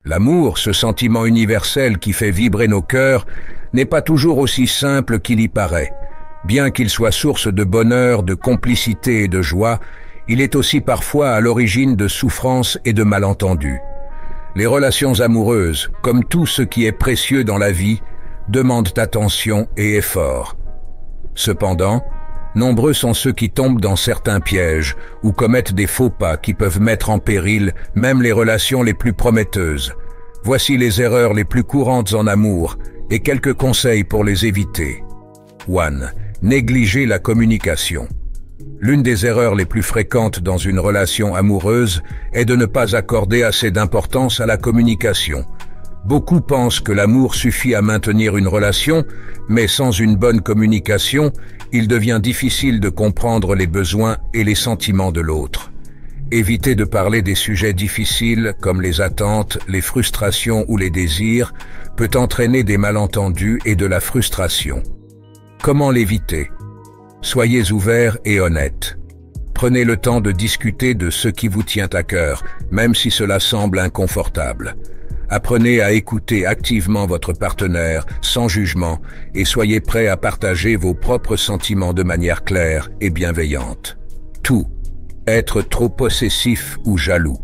L'amour, ce sentiment universel qui fait vibrer nos cœurs, n'est pas toujours aussi simple qu'il y paraît. Bien qu'il soit source de bonheur, de complicité et de joie, il est aussi parfois à l'origine de souffrances et de malentendus. Les relations amoureuses, comme tout ce qui est précieux dans la vie, demandent attention et effort. Cependant, nombreux sont ceux qui tombent dans certains pièges ou commettent des faux pas qui peuvent mettre en péril même les relations les plus prometteuses. Voici les erreurs les plus courantes en amour et quelques conseils pour les éviter. 1. Négliger la communication. L'une des erreurs les plus fréquentes dans une relation amoureuse est de ne pas accorder assez d'importance à la communication. Beaucoup pensent que l'amour suffit à maintenir une relation, mais sans une bonne communication, il devient difficile de comprendre les besoins et les sentiments de l'autre. Éviter de parler des sujets difficiles comme les attentes, les frustrations ou les désirs peut entraîner des malentendus et de la frustration. Comment l'éviter? Soyez ouvert et honnête. Prenez le temps de discuter de ce qui vous tient à cœur, même si cela semble inconfortable. Apprenez à écouter activement votre partenaire, sans jugement, et soyez prêt à partager vos propres sentiments de manière claire et bienveillante. Tout. Être trop possessif ou jaloux.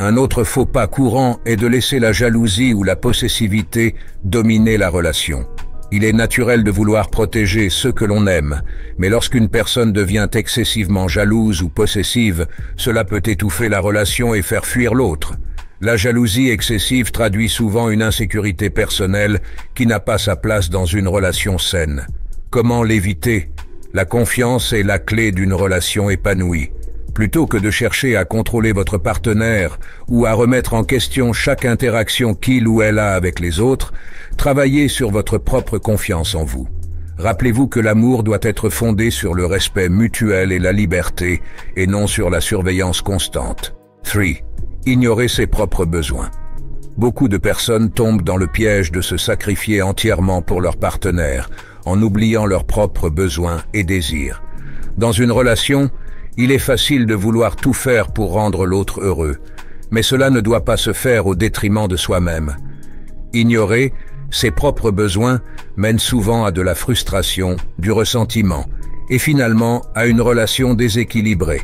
Un autre faux pas courant est de laisser la jalousie ou la possessivité dominer la relation. Il est naturel de vouloir protéger ceux que l'on aime, mais lorsqu'une personne devient excessivement jalouse ou possessive, cela peut étouffer la relation et faire fuir l'autre. La jalousie excessive traduit souvent une insécurité personnelle qui n'a pas sa place dans une relation saine. Comment l'éviter? La confiance est la clé d'une relation épanouie. Plutôt que de chercher à contrôler votre partenaire ou à remettre en question chaque interaction qu'il ou elle a avec les autres, travaillez sur votre propre confiance en vous. Rappelez-vous que l'amour doit être fondé sur le respect mutuel et la liberté, et non sur la surveillance constante. 3. Ignorer ses propres besoins. Beaucoup de personnes tombent dans le piège de se sacrifier entièrement pour leur partenaire, en oubliant leurs propres besoins et désirs. Dans une relation, il est facile de vouloir tout faire pour rendre l'autre heureux, mais cela ne doit pas se faire au détriment de soi-même. Ignorer ses propres besoins mène souvent à de la frustration, du ressentiment, et finalement à une relation déséquilibrée.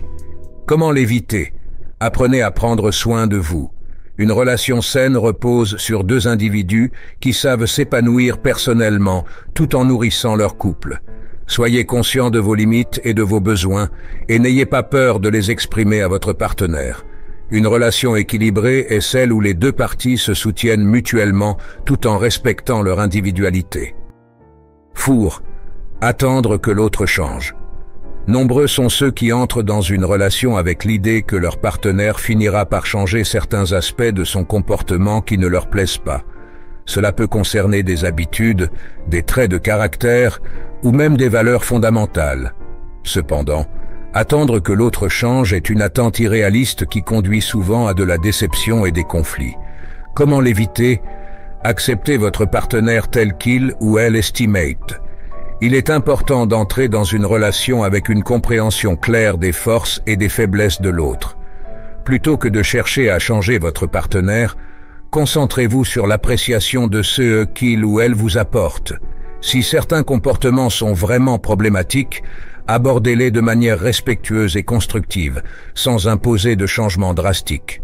Comment l'éviter? Apprenez à prendre soin de vous. Une relation saine repose sur deux individus qui savent s'épanouir personnellement tout en nourrissant leur couple. Soyez conscient de vos limites et de vos besoins et n'ayez pas peur de les exprimer à votre partenaire. Une relation équilibrée est celle où les deux parties se soutiennent mutuellement tout en respectant leur individualité. Four. Attendre que l'autre change. Nombreux sont ceux qui entrent dans une relation avec l'idée que leur partenaire finira par changer certains aspects de son comportement qui ne leur plaisent pas. Cela peut concerner des habitudes, des traits de caractère ou même des valeurs fondamentales. Cependant, attendre que l'autre change est une attente irréaliste qui conduit souvent à de la déception et des conflits. Comment l'éviter? Acceptez votre partenaire tel qu'il ou elle estimate. Il est important d'entrer dans une relation avec une compréhension claire des forces et des faiblesses de l'autre. Plutôt que de chercher à changer votre partenaire, concentrez-vous sur l'appréciation de ce qu'il ou elle vous apporte. Si certains comportements sont vraiment problématiques, abordez-les de manière respectueuse et constructive, sans imposer de changements drastiques.